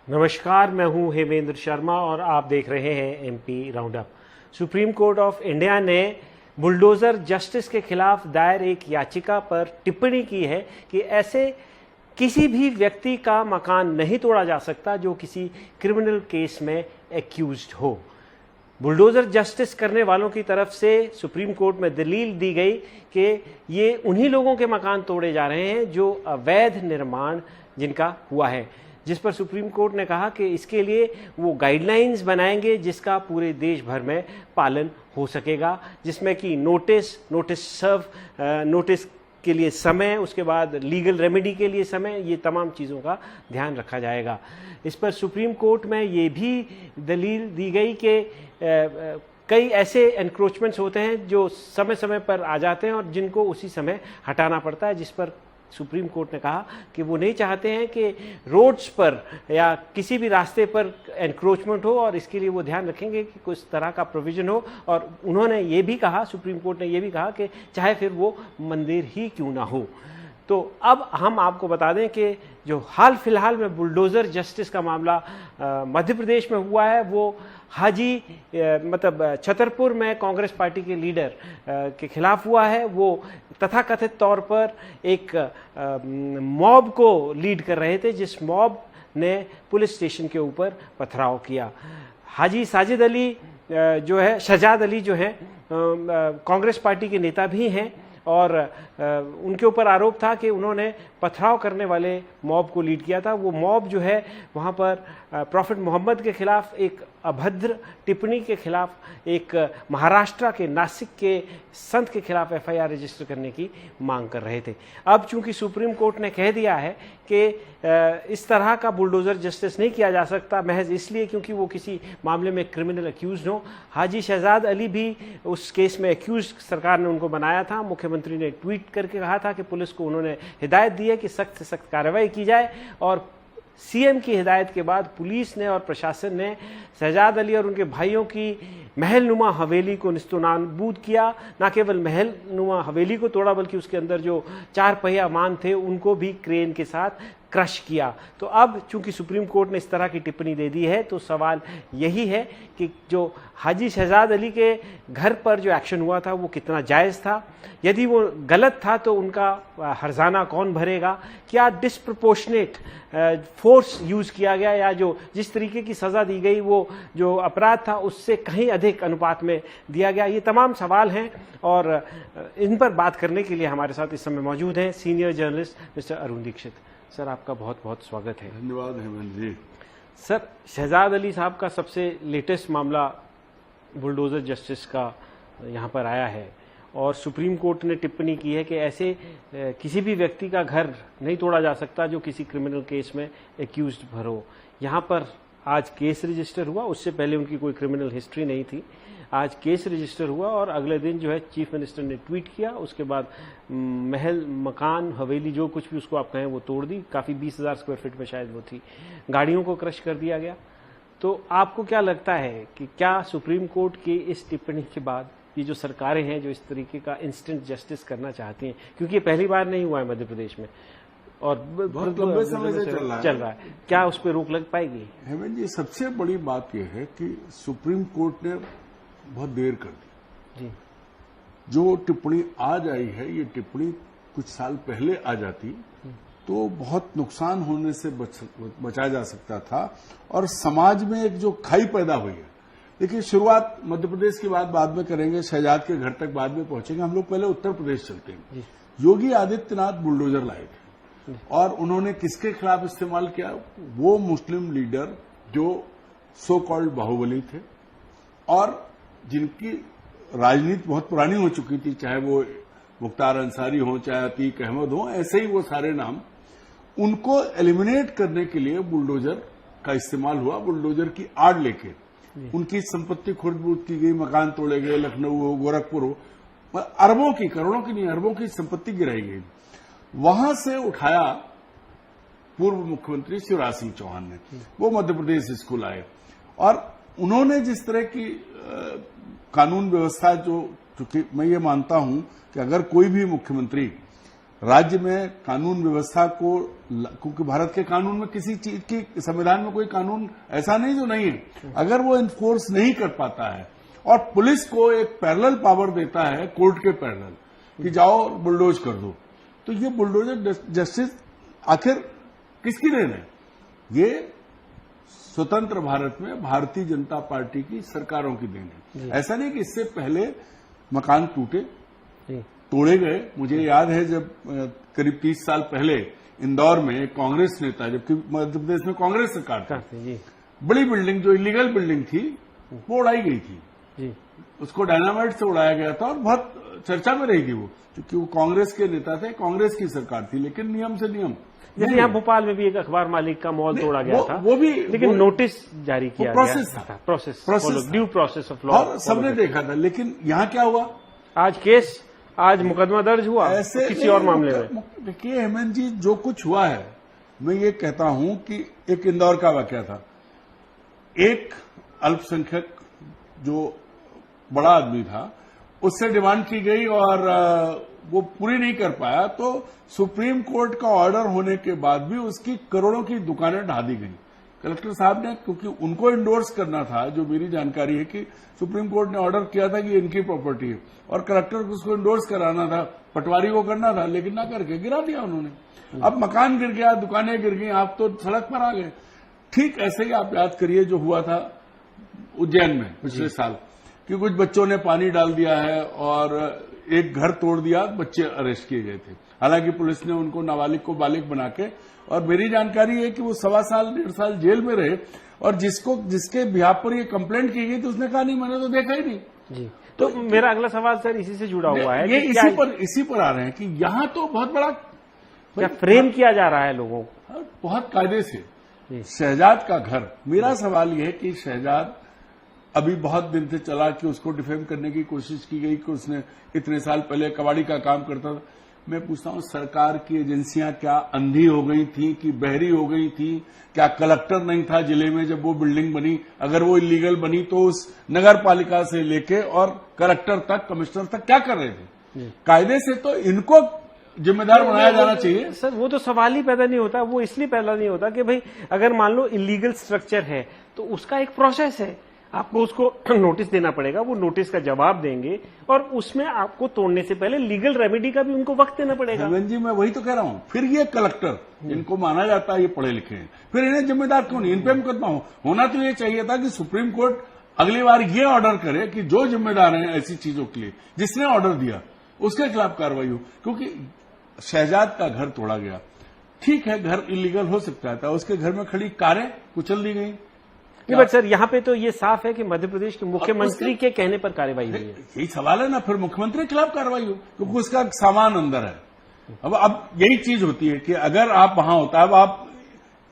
नमस्कार, मैं हूं हेमेंद्र शर्मा और आप देख रहे हैं MP round up. Supreme court of India ने बुलडोज़र जस्टिस के खिलाफ दायर एक याचिका पर टिप्पणी की है कि ऐसे किसी भी व्यक्ति का मकान नहीं तोड़ा जा सकता जो किसी क्रिमिनल केस में एक्यूज्ड हो। बुलडोज़र जस्टिस करने वालों की तरफ से सुप्रीम कोर्ट में दलील दी गई कि ये उन्हीं लोगों के मकान तोड़े जा रहे हैं जो अवैध निर्माण जिनका हुआ है, जिस पर सुप्रीम कोर्ट ने कहा कि इसके लिए वो गाइडलाइंस बनाएंगे जिसका पूरे देश भर में पालन हो सकेगा, जिसमें कि नोटिस के लिए समय, उसके बाद लीगल रेमेडी के लिए समय, ये तमाम चीज़ों का ध्यान रखा जाएगा। इस पर सुप्रीम कोर्ट में ये भी दलील दी गई कि कई ऐसे एनक्रोचमेंट्स होते हैं जो समय समय पर आ जाते हैं और जिनको उसी समय हटाना पड़ता है, जिस पर सुप्रीम कोर्ट ने कहा कि वो नहीं चाहते हैं कि रोड्स पर या किसी भी रास्ते पर एनक्रोचमेंट हो और इसके लिए वो ध्यान रखेंगे कि कुछ तरह का प्रोविज़न हो। और उन्होंने ये भी कहा, सुप्रीम कोर्ट ने ये भी कहा कि चाहे फिर वो मंदिर ही क्यों ना हो। तो अब हम आपको बता दें कि जो हाल फिलहाल में बुलडोज़र जस्टिस का मामला मध्य प्रदेश में हुआ है, वो हाजी छतरपुर में कांग्रेस पार्टी के लीडर के खिलाफ हुआ है। वो तथाकथित तौर पर एक मॉब को लीड कर रहे थे, जिस मॉब ने पुलिस स्टेशन के ऊपर पथराव किया। हाजी साजिद अली जो है, शहजाद अली जो है, कांग्रेस पार्टी के नेता भी हैं और उनके ऊपर आरोप था कि उन्होंने पथराव करने वाले मॉब को लीड किया था। वो मॉब जो है वहाँ पर प्रॉफिट मोहम्मद के खिलाफ एक अभद्र टिप्पणी के खिलाफ एक महाराष्ट्र के नासिक के संत के खिलाफ एफआईआर रजिस्टर करने की मांग कर रहे थे। अब चूंकि सुप्रीम कोर्ट ने कह दिया है कि इस तरह का बुलडोज़र जस्टिस नहीं किया जा सकता महज इसलिए क्योंकि वो किसी मामले में क्रिमिनल एक्यूज हो। हाजी शहजाद अली भी उस केस में एक्यूज सरकार ने उनको बनाया था। मुख्यमंत्री ने ट्वीट करके कहा था कि पुलिस को उन्होंने हिदायत दी है कि सख्त से सख्त कार्रवाई की जाए और सीएम की हिदायत के बाद पुलिस ने और प्रशासन ने शहजाद अली और उनके भाइयों की महलनुमा हवेली को निस्तनाबूद किया। न केवल महलनुमा हवेली को तोड़ा बल्कि उसके अंदर जो 4 पहिया वाहन थे उनको भी क्रेन के साथ क्रश किया। तो अब चूंकि सुप्रीम कोर्ट ने इस तरह की टिप्पणी दे दी है तो सवाल यही है कि जो हाजी शहजाद अली के घर पर जो एक्शन हुआ था वो कितना जायज़ था। यदि वो गलत था तो उनका हर्जाना कौन भरेगा? क्या डिस्प्रपोर्शनेट फोर्स यूज़ किया गया या जो जिस तरीके की सज़ा दी गई वो जो अपराध था उससे कहीं अधिक अनुपात में दिया गया? ये तमाम सवाल हैं और इन पर बात करने के लिए हमारे साथ इस समय मौजूद हैं senior journalist mister Arun Dikshit. Sir, आपका बहुत बहुत स्वागत है। धन्यवाद हेमंत जी। सर, शहजाद अली साहब का सबसे लेटेस्ट मामला बुलडोज़र जस्टिस का यहाँ पर आया है और सुप्रीम कोर्ट ने टिप्पणी की है कि ऐसे किसी भी व्यक्ति का घर नहीं तोड़ा जा सकता जो किसी क्रिमिनल केस में एक्यूज्ड भरो। यहाँ पर आज केस रजिस्टर हुआ, उससे पहले उनकी कोई क्रिमिनल हिस्ट्री नहीं थी। आज केस रजिस्टर हुआ और अगले दिन जो है चीफ मिनिस्टर ने ट्वीट किया, उसके बाद महल, मकान, हवेली जो कुछ भी उसको आप कहें वो तोड़ दी। काफ़ी 20,000 स्क्वायर फीट में शायद वो थी। गाड़ियों को क्रश कर दिया गया। तो आपको क्या लगता है कि क्या सुप्रीम कोर्ट की इस टिप्पणी के बाद ये जो सरकारें हैं जो इस तरीके का इंस्टेंट जस्टिस करना चाहती हैं, क्योंकि ये पहली बार नहीं हुआ है मध्य प्रदेश में और बहुत लंबे समय से चल रहा है, क्या उस पर रोक लग पाएगी? हेमंत जी, सबसे बड़ी बात यह है कि सुप्रीम कोर्ट ने बहुत देर कर दी। जो टिप्पणी आज आई है, ये टिप्पणी कुछ साल पहले आ जाती तो बहुत नुकसान होने से बचा जा सकता था और समाज में एक जो खाई पैदा हुई है। देखिए, शुरुआत मध्य प्रदेश की बात बाद में करेंगे, शहजाद के घर तक बाद में पहुंचेंगे। हम लोग पहले उत्तर प्रदेश चलते हैं। योगी आदित्यनाथ बुलडोजर लाए थे और उन्होंने किसके खिलाफ इस्तेमाल किया? वो मुस्लिम लीडर जो सो कॉल्ड बाहुबली थे और जिनकी राजनीति बहुत पुरानी हो चुकी थी, चाहे वो मुख्तार अंसारी हो, चाहे अतीक अहमद हो, ऐसे ही वो सारे नाम, उनको एलिमिनेट करने के लिए बुलडोजर का इस्तेमाल हुआ। बुलडोजर की आड़ लेके उनकी संपत्ति खुर्द-बुर्द की गई, मकान तोड़े गए, लखनऊ हो, गोरखपुर हो, अरबों की, करोड़ों की नहीं, अरबों की संपत्ति गिराई गई। वहां से उठाया पूर्व मुख्यमंत्री शिवराज सिंह चौहान ने। वो मध्य प्रदेश स्कूल आए और उन्होंने जिस तरह की कानून व्यवस्था, जो चूंकि मैं ये मानता हूं कि अगर कोई भी मुख्यमंत्री राज्य में कानून व्यवस्था को, क्योंकि भारत के कानून में किसी चीज की, संविधान में कोई कानून ऐसा नहीं जो नहीं है, अगर वो इन्फोर्स नहीं कर पाता है और पुलिस को एक पैरेलल पावर देता है कोर्ट के पैरेलल कि जाओ बुलडोज कर दो, तो ये बुलडोजर जस्टिस आखिर किसकी देन है? ये स्वतंत्र भारत में भारतीय जनता पार्टी की सरकारों की देन है। ऐसा नहीं कि इससे पहले मकान टूटे, तोड़े गए। मुझे याद है जब करीब 30 साल पहले इंदौर में कांग्रेस नेता, जबकि मध्य प्रदेश में कांग्रेस सरकार थी, बड़ी बिल्डिंग जो इलीगल बिल्डिंग थी वो उड़ाई गई थी, उसको डायनामाइट से उड़ाया गया था और बहुत चर्चा में रही थी वो, क्योंकि वो कांग्रेस के नेता थे, कांग्रेस की सरकार थी, लेकिन नियम से नियम। जैसे यहाँ भोपाल में भी एक अखबार मालिक का मॉल तोड़ा गया था, वो भी, लेकिन नोटिस जारी किया गया, process due process of law, और सबने देखा था। लेकिन यहाँ क्या हुआ? आज मुकदमा दर्ज हुआ ऐसे किसी और मामले में। देखिए हेमंत जी, जो कुछ हुआ है, मैं ये कहता हूं कि एक इंदौर का वाकया था, एक अल्पसंख्यक जो बड़ा आदमी था, उससे डिमांड की गई और वो पूरी नहीं कर पाया, तो सुप्रीम कोर्ट का ऑर्डर होने के बाद भी उसकी करोड़ों की दुकानें ढा दी गई। कलेक्टर साहब ने, क्योंकि उनको इंडोर्स करना था, जो मेरी जानकारी है कि सुप्रीम कोर्ट ने ऑर्डर किया था कि इनकी प्रॉपर्टी है और कलेक्टर को उसको इंडोर्स कराना था, पटवारी को करना था, लेकिन ना करके गिरा दिया उन्होंने। अब मकान गिर गया, दुकानें गिर गई, आप तो सड़क पर आ गए। ठीक ऐसे ही आप याद करिए जो हुआ था उज्जैन में पिछले साल, कि कुछ बच्चों ने पानी डाल दिया है और एक घर तोड़ दिया, बच्चे अरेस्ट किए गए थे। हालांकि पुलिस ने उनको नाबालिग को बालिग बना के, और मेरी जानकारी है कि वो 1.25 साल 1.5 साल जेल में रहे, और जिसके बिहाफ पर ये कंप्लेंट की गई थी उसने कहा नहीं मैंने तो देखा ही नहीं। जी। तो मेरा अगला सवाल सर इसी से जुड़ा हुआ है, ये इसी पर आ रहे हैं कि यहाँ तो बहुत बड़ा क्या फ्रेम किया जा रहा है लोगों को, बहुत कायदे से। शहजाद का घर, मेरा सवाल यह है कि शहजाद अभी बहुत दिन से चला कि उसको डिफेम करने की कोशिश की गई कि उसने इतने साल पहले कबाड़ी का काम करता था। मैं पूछता हूं, सरकार की एजेंसियां क्या अंधी हो गई थी कि बहरी हो गई थी? क्या कलेक्टर नहीं था जिले में जब वो बिल्डिंग बनी? अगर वो इलीगल बनी तो उस नगर पालिका से लेके और कलेक्टर तक, कमिश्नर तक क्या कर रहे थे? कायदे से तो इनको जिम्मेदार बनाया जाना चाहिए। सर वो तो सवाल ही पैदा नहीं होता, वो इसलिए पैदा नहीं होता कि भाई अगर मान लो इलीगल स्ट्रक्चर है तो उसका एक प्रोसेस है, आपको उसको नोटिस देना पड़ेगा, वो नोटिस का जवाब देंगे और उसमें आपको तोड़ने से पहले लीगल रेमेडी का भी उनको वक्त देना पड़ेगा। हेमंत जी, मैं वही तो कह रहा हूं। फिर ये कलेक्टर, इनको माना जाता है ये पढ़े लिखे हैं, फिर इन्हें जिम्मेदार क्यों नहीं? इन पे मुकदमा होना तो ये चाहिए था कि सुप्रीम कोर्ट अगली बार ये ऑर्डर करे कि जो जिम्मेदार हैं ऐसी चीजों के लिए, जिसने ऑर्डर दिया उसके खिलाफ कार्रवाई हो। क्योंकि शहजाद का घर तोड़ा गया, ठीक है, घर इलीगल हो सकता था, उसके घर में खड़ी कारें कुचल दी गई। नहीं बट सर यहाँ पे तो ये साफ है कि मध्य प्रदेश के मुख्यमंत्री के कहने पर कार्रवाई हुई है। यही सवाल है ना, फिर मुख्यमंत्री के खिलाफ कार्रवाई हो, क्योंकि उसका सामान अंदर है। अब यही चीज होती है कि अगर आप वहां होता है, अब आप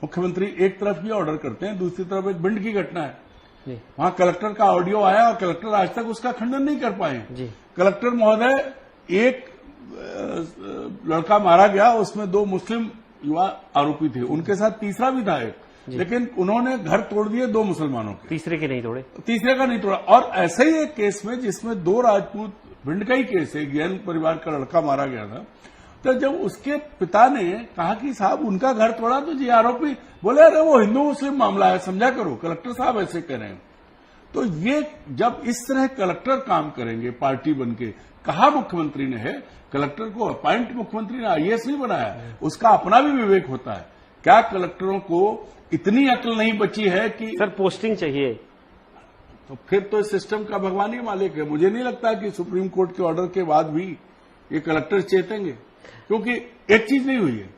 मुख्यमंत्री एक तरफ ये ऑर्डर करते हैं, दूसरी तरफ एक भिंड की घटना है, वहां कलेक्टर का ऑडियो आया और कलेक्टर आज तक उसका खंडन नहीं कर पाए। कलेक्टर महोदय, एक लड़का मारा गया, उसमें 2 मुस्लिम युवा आरोपी थे, उनके साथ तीसरा भी था एक, लेकिन उन्होंने घर तोड़ दिए 2 मुसलमानों के, तीसरे का नहीं तोड़ा। और ऐसे ही एक केस में जिसमें 2 राजपूत, भिंड का ही केस है, जैन परिवार का लड़का मारा गया था, तो जब उसके पिता ने कहा कि साहब उनका घर तोड़ा, तो जी आरोपी बोले अरे वो हिंदू मुस्लिम मामला है, समझा करो, कलेक्टर साहब ऐसे कह रहे हैं। तो ये जब इस तरह कलेक्टर काम करेंगे पार्टी बनके, कहा मुख्यमंत्री ने है, कलेक्टर को अपॉइंट मुख्यमंत्री ने आईएएस नहीं बनाया, उसका अपना भी विवेक होता है। क्या कलेक्टरों को इतनी अक्ल नहीं बची है कि सर पोस्टिंग चाहिए? तो फिर तो इस सिस्टम का भगवान ही मालिक है। मुझे नहीं लगता कि सुप्रीम कोर्ट के ऑर्डर के बाद भी ये कलेक्टर चेतेंगे, क्योंकि एक चीज नहीं हुई है,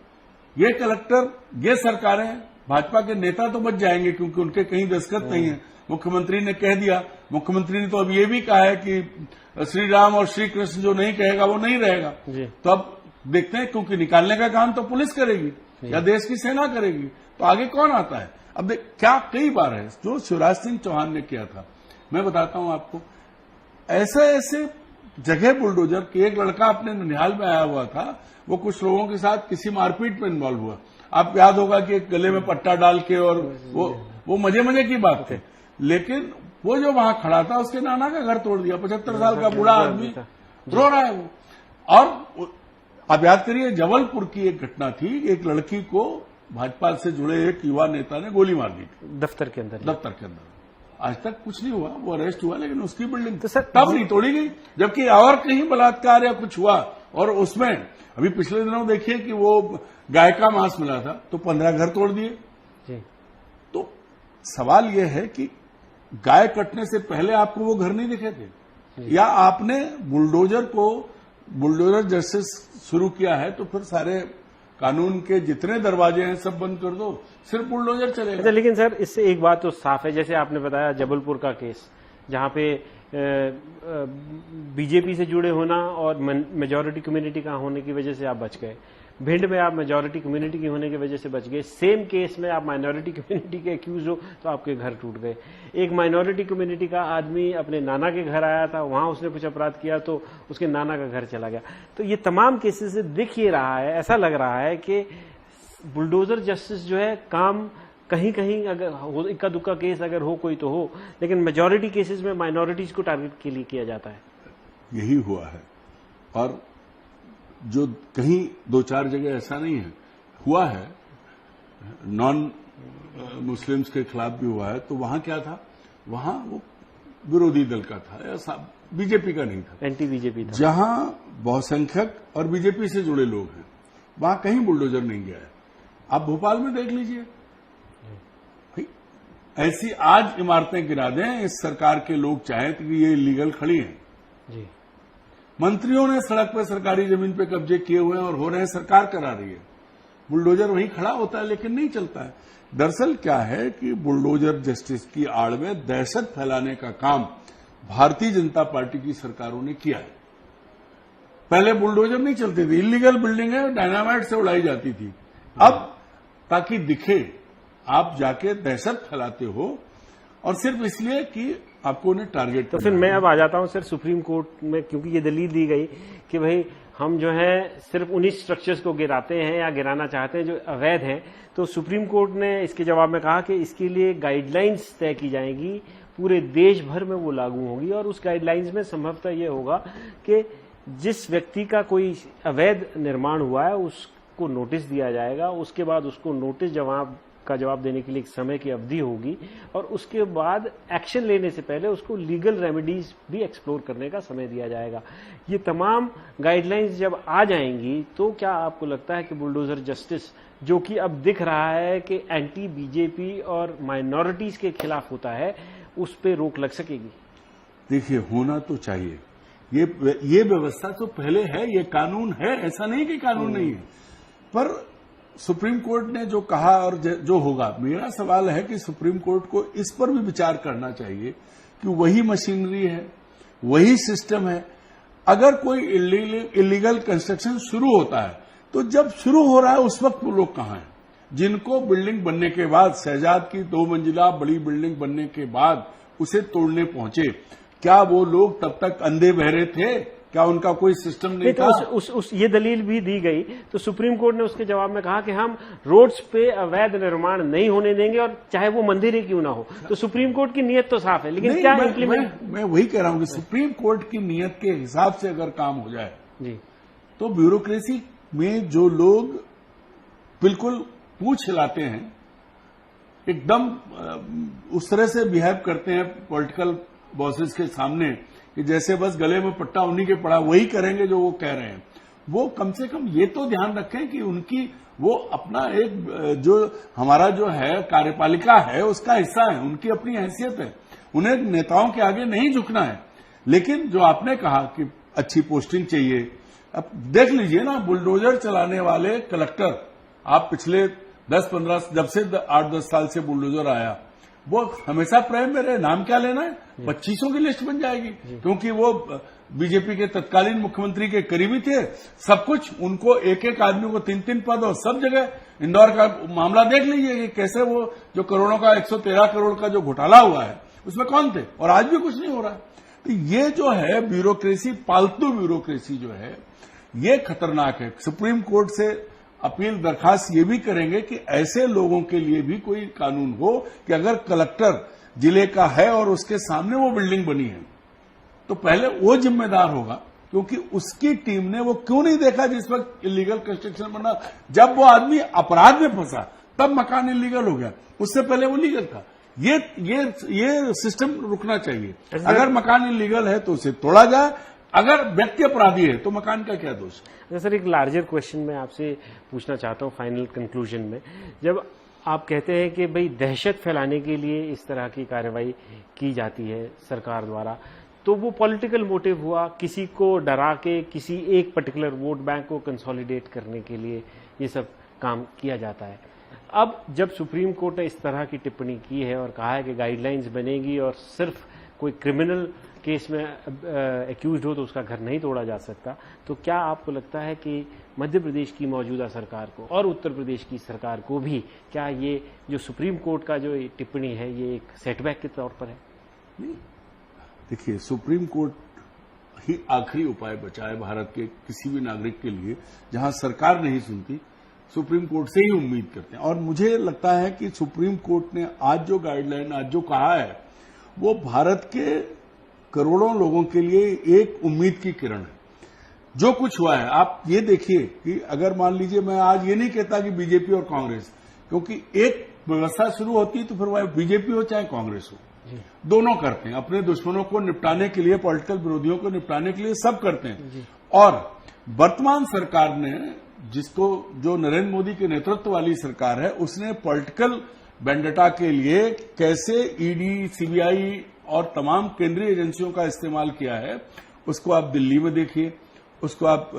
ये कलेक्टर, ये सरकारें, भाजपा के नेता तो बच जाएंगे क्योंकि उनके कहीं दस्तखत नहीं है। मुख्यमंत्री ने कह दिया, मुख्यमंत्री ने तो अब ये भी कहा है कि श्री राम और श्री कृष्ण जो नहीं कहेगा वो नहीं रहेगा। तो अब देखते हैं, क्योंकि निकालने का काम तो पुलिस करेगी या देश की सेना करेगी, तो आगे कौन आता है? अब क्या कई बार है जो शिवराज सिंह चौहान ने किया था, मैं बताता हूं आपको, ऐसे जगह बुलडोजर कि एक लड़का अपने ननिहाल में आया हुआ था, वो कुछ लोगों के साथ किसी मारपीट में इन्वॉल्व हुआ। आप याद होगा कि एक गले में पट्टा डाल के, और वो मजे की बात थी, लेकिन वो जो वहां खड़ा था उसके नाना का घर तोड़ दिया, 75 साल का बूढ़ा आदमी रो रहा है वो। और आप याद करिए, जबलपुर की एक घटना थी, एक लड़की को भाजपा से जुड़े एक युवा नेता ने गोली मार दी, दफ्तर के अंदर। आज तक कुछ नहीं हुआ, वो अरेस्ट हुआ, लेकिन उसकी बिल्डिंग तो सर तब नहीं तोड़ी गई, जबकि और कहीं बलात्कार या कुछ हुआ और उसमें अभी पिछले दिनों देखिए कि वो गाय का मांस मिला था तो 15 घर तोड़ दिए। तो सवाल यह है कि गाय कटने से पहले आपको वो घर नहीं दिखे थे, या आपने बुलडोजर जस्टिस शुरू किया है तो फिर सारे कानून के जितने दरवाजे हैं सब बंद कर दो, सिर्फ बुलडोजर चलेगा। अच्छा, लेकिन सर इससे एक बात तो साफ है, जैसे आपने बताया जबलपुर का केस, जहां पे बीजेपी से जुड़े होना और मेजॉरिटी कम्युनिटी का होने की वजह से आप बच गए, भिंड में आप मेजॉरिटी कम्युनिटी की होने की वजह से बच गए, सेम केस में आप माइनॉरिटी कम्युनिटी के एक्यूज हो तो आपके घर टूट गए। एक माइनॉरिटी कम्युनिटी का आदमी अपने नाना के घर आया था, वहां उसने कुछ अपराध किया तो उसके नाना का घर चला गया। तो ये तमाम केसेस से दिख ये रहा है, ऐसा लग रहा है कि बुलडोजर जस्टिस जो है काम कहीं कहीं अगर हो, इक्का दुक्का केस अगर हो कोई तो हो, लेकिन मेजॉरिटी केसेस में माइनॉरिटीज को टारगेट के लिए किया जाता है। यही हुआ है, और जो कहीं 2-4 जगह ऐसा नहीं है, हुआ है, नॉन मुस्लिम्स के खिलाफ भी हुआ है, तो वहां क्या था, वहां वो विरोधी दल का था, ऐसा बीजेपी का नहीं था, एंटी बीजेपी था। जहां बहुसंख्यक और बीजेपी से जुड़े लोग हैं वहां कहीं बुलडोजर नहीं गया है। आप भोपाल में देख लीजिए, ऐसी आज इमारतें गिरा दें इस सरकार के लोग चाहें तो ये इलीगल खड़ी हैं जी। मंत्रियों ने सड़क पर सरकारी जमीन पे कब्जे किए हुए हैं और हो रहे हैं, सरकार करा रही है, बुलडोजर वहीं खड़ा होता है लेकिन नहीं चलता है। दरअसल क्या है कि बुलडोजर जस्टिस की आड़ में दहशत फैलाने का काम भारतीय जनता पार्टी की सरकारों ने किया है। पहले बुलडोजर नहीं चलते थे, इलीगल बिल्डिंगें डायनामाइट से उड़ाई जाती थी, अब ताकि दिखे आप जाके दहशत फैलाते हो, और सिर्फ इसलिए कि आपको उन्हें टारगेट। तो फिर मैं अब आ जाता हूं सर सुप्रीम कोर्ट में, क्योंकि ये दलील दी गई कि भाई हम जो है सिर्फ उन्हीं स्ट्रक्चर्स को गिराते हैं या गिराना चाहते हैं जो अवैध हैं। तो सुप्रीम कोर्ट ने इसके जवाब में कहा कि इसके लिए गाइडलाइंस तय की जाएंगी, पूरे देश भर में वो लागू होगी, और उस गाइडलाइंस में संभवतः ये होगा कि जिस व्यक्ति का कोई अवैध निर्माण हुआ है उसको नोटिस दिया जाएगा, उसके बाद उसको नोटिस जवाब देने के लिए एक समय की अवधि होगी, और उसके बाद एक्शन लेने से पहले उसको लीगल रेमेडीज भी एक्सप्लोर करने का समय दिया जाएगा। ये तमाम गाइडलाइंस जब आ जाएंगी तो क्या आपको लगता है कि बुलडोजर जस्टिस, जो कि अब दिख रहा है कि एंटी बीजेपी और माइनॉरिटीज के खिलाफ होता है, उस पर रोक लग सकेगी? देखिए, होना तो चाहिए, ये व्यवस्था तो पहले है, ये कानून है, ऐसा नहीं कि कानून नहीं है, पर सुप्रीम कोर्ट ने जो कहा और जो होगा, मेरा सवाल है कि सुप्रीम कोर्ट को इस पर भी विचार करना चाहिए कि वही मशीनरी है, वही सिस्टम है। अगर कोई इलीगल कंस्ट्रक्शन शुरू होता है तो जब शुरू हो रहा है उस वक्त वो लोग कहां हैं, जिनको बिल्डिंग बनने के बाद, शहजाद की 2 मंजिला बड़ी बिल्डिंग बनने के बाद उसे तोड़ने पहुंचे, क्या वो लोग तब तक अंधे बहरे थे? क्या उनका कोई सिस्टम नहीं था? तो ये दलील भी दी गई, तो सुप्रीम कोर्ट ने उसके जवाब में कहा कि हम रोड्स पे अवैध निर्माण नहीं होने देंगे, और चाहे वो मंदिर ही क्यों ना हो। तो सुप्रीम कोर्ट की नीयत तो साफ है, लेकिन क्या इम्प्लीमेंट? मैं वही कह रहा हूं कि सुप्रीम कोर्ट की नीयत के हिसाब से अगर काम हो जाए जी, तो ब्यूरोक्रेसी में जो लोग बिल्कुल पूछ हिलाते हैं, एकदम उस तरह से बिहेव करते हैं पॉलिटिकल बॉसेस के सामने कि जैसे बस गले में पट्टा उन्हीं के पड़ा, वही करेंगे जो वो कह रहे हैं, वो कम से कम ये तो ध्यान रखें कि उनकी वो अपना एक जो हमारा जो है कार्यपालिका है उसका हिस्सा है, उनकी अपनी हैसियत है, उन्हें नेताओं के आगे नहीं झुकना है। लेकिन जो आपने कहा कि अच्छी पोस्टिंग चाहिए, अब देख लीजिए ना, बुलडोजर चलाने वाले कलेक्टर, आप पिछले 10-15 जब से 8-10 साल से बुलडोजर आया, वो हमेशा प्रेम में रहे, नाम क्या लेना है, 2500 की लिस्ट बन जाएगी, क्योंकि वो बीजेपी के तत्कालीन मुख्यमंत्री के करीबी थे, सब कुछ उनको, एक एक आदमी को 3-3 पद और सब जगह। इंदौर का मामला देख लीजिए कि कैसे वो जो करोड़ों का 113 करोड़ का जो घोटाला हुआ है उसमें कौन थे, और आज भी कुछ नहीं हो रहा। तो ये जो है ब्यूरोक्रेसी, पालतू ब्यूरोक्रेसी जो है, ये खतरनाक है। सुप्रीम कोर्ट से अपील दरखास्त ये भी करेंगे कि ऐसे लोगों के लिए भी कोई कानून हो कि अगर कलेक्टर जिले का है और उसके सामने वो बिल्डिंग बनी है तो पहले वो जिम्मेदार होगा क्योंकि उसकी टीम ने वो क्यों नहीं देखा जिस वक्त इलीगल कंस्ट्रक्शन बना। जब वो आदमी अपराध में फंसा तब मकान इलीगल हो गया, उससे पहले वो लीगल था। ये सिस्टम रुकना चाहिए। अगर मकान इलीगल है तो उसे तोड़ा जाए, अगर व्यक्ति अपराधी है तो मकान का क्या दोष है। सर, एक लार्जर क्वेश्चन मैं आपसे पूछना चाहता हूं फाइनल कंक्लूजन में। जब आप कहते हैं कि भाई दहशत फैलाने के लिए इस तरह की कार्रवाई की जाती है सरकार द्वारा, तो वो पॉलिटिकल मोटिव हुआ, किसी को डरा के किसी एक पर्टिकुलर वोट बैंक को कंसोलिडेट करने के लिए ये सब काम किया जाता है। अब जब सुप्रीम कोर्ट ने इस तरह की टिप्पणी की है और कहा है कि गाइडलाइंस बनेगी और सिर्फ कोई क्रिमिनल केस में एक्यूज्ड हो तो उसका घर नहीं तोड़ा जा सकता, तो क्या आपको लगता है कि मध्य प्रदेश की मौजूदा सरकार को और उत्तर प्रदेश की सरकार को भी क्या ये जो सुप्रीम कोर्ट का जो टिप्पणी है ये एक सेटबैक के तौर पर है? देखिए, सुप्रीम कोर्ट ही आखिरी उपाय बचा है भारत के किसी भी नागरिक के लिए। जहां सरकार नहीं सुनती, सुप्रीम कोर्ट से ही उम्मीद करते हैं। और मुझे लगता है कि सुप्रीम कोर्ट ने आज जो गाइडलाइन, आज जो कहा है, वो भारत के करोड़ों लोगों के लिए एक उम्मीद की किरण है। जो कुछ हुआ है, आप ये देखिए कि अगर मान लीजिए, मैं आज ये नहीं कहता कि बीजेपी और कांग्रेस, क्योंकि एक व्यवस्था शुरू होती है तो फिर वह बीजेपी हो चाहे कांग्रेस हो, दोनों करते हैं अपने दुश्मनों को निपटाने के लिए, पॉलिटिकल विरोधियों को निपटाने के लिए सब करते हैं। और वर्तमान सरकार ने, जिसको जो नरेंद्र मोदी के नेतृत्व वाली सरकार है, उसने पॉलिटिकल वेंडेटा के लिए कैसे ईडी, सीबीआई और तमाम केंद्रीय एजेंसियों का इस्तेमाल किया है, उसको आप दिल्ली में देखिए, उसको आप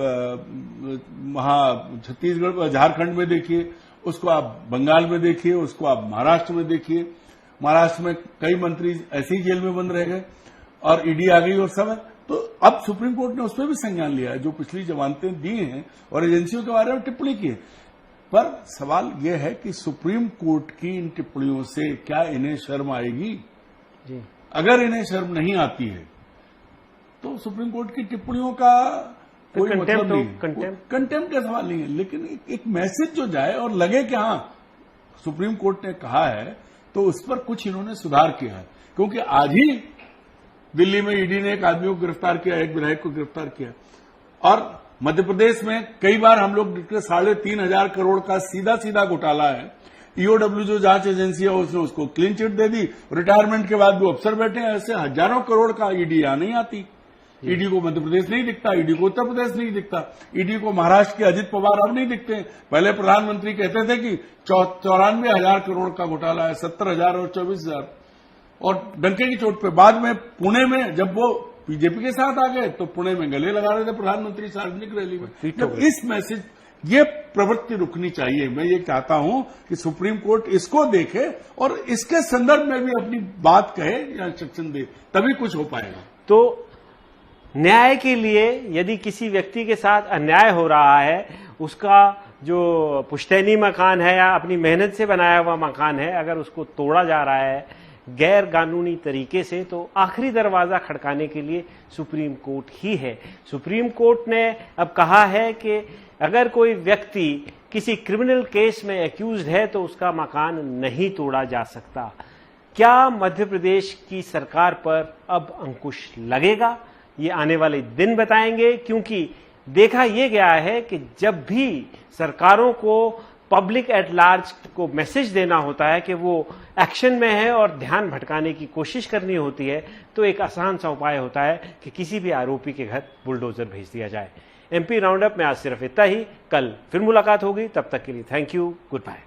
वहां छत्तीसगढ़, झारखंड में देखिए, उसको आप बंगाल में देखिए, उसको आप महाराष्ट्र में देखिए। महाराष्ट्र में कई मंत्री ऐसे ही जेल में बंद रह गए और ईडी आ गई और सब है। तो अब सुप्रीम कोर्ट ने उस पर भी संज्ञान लिया है, जो पिछली जमानतें दी हैं और एजेंसियों के बारे में टिप्पणी की है। पर सवाल यह है कि सुप्रीम कोर्ट की इन टिप्पणियों से क्या इन्हें शर्म आएगी? जी। अगर इन्हें शर्म नहीं आती है तो सुप्रीम कोर्ट की टिप्पणियों का कोई मतलब नहीं है, कंटेम्प्ट का सवाल नहीं है। लेकिन एक मैसेज जो जाए और लगे कि हाँ, सुप्रीम कोर्ट ने कहा है तो उस पर कुछ इन्होंने सुधार किया है। क्योंकि आज ही दिल्ली में ईडी ने एक आदमी को गिरफ्तार किया, एक विधायक को गिरफ्तार किया। और मध्य प्रदेश में कई बार हम लोग 3,500 करोड़ का सीधा सीधा घोटाला है। ईओडब्ल्यू जो जांच एजेंसी है उसने उसको क्लीन चिट दे दी, रिटायरमेंट के बाद भी अफसर बैठे हैं। ऐसे हजारों करोड़ का ईडी यहां नहीं आती। ईडी को मध्य प्रदेश नहीं दिखता, ईडी को उत्तर प्रदेश नहीं दिखता, ईडी को महाराष्ट्र के अजित पवार अब नहीं दिखते। पहले प्रधानमंत्री कहते थे कि 94,000 करोड़ का घोटाला है, 70,000 और 24,000, और डंके की चोट पे। बाद में पुणे में जब वो बीजेपी के साथ आ गए तो पुणे में गले लगा रहे थे प्रधानमंत्री सार्वजनिक रैली में। जब इस मैसेज, ये प्रवृत्ति रुकनी चाहिए। मैं ये चाहता हूं कि सुप्रीम कोर्ट इसको देखे और इसके संदर्भ में भी अपनी बात कहे या इंस्ट्रक्शन दे, तभी कुछ हो पाएगा। तो न्याय के लिए यदि किसी व्यक्ति के साथ अन्याय हो रहा है, उसका जो पुश्तैनी मकान है या अपनी मेहनत से बनाया हुआ मकान है, अगर उसको तोड़ा जा रहा है गैर कानूनी तरीके से, तो आखिरी दरवाजा खड़काने के लिए सुप्रीम कोर्ट ही है। सुप्रीम कोर्ट ने अब कहा है कि अगर कोई व्यक्ति किसी क्रिमिनल केस में एक्यूज्ड है तो उसका मकान नहीं तोड़ा जा सकता। क्या मध्य प्रदेश की सरकार पर अब अंकुश लगेगा? ये आने वाले दिन बताएंगे, क्योंकि देखा यह गया है कि जब भी सरकारों को पब्लिक एट लार्ज को मैसेज देना होता है कि वो एक्शन में है और ध्यान भटकाने की कोशिश करनी होती है, तो एक आसान सा उपाय होता है कि किसी भी आरोपी के घर बुलडोजर भेज दिया जाए। एमपी राउंड अप में आज सिर्फ इतना ही। कल फिर मुलाकात होगी, तब तक के लिए थैंक यू, गुड बाय।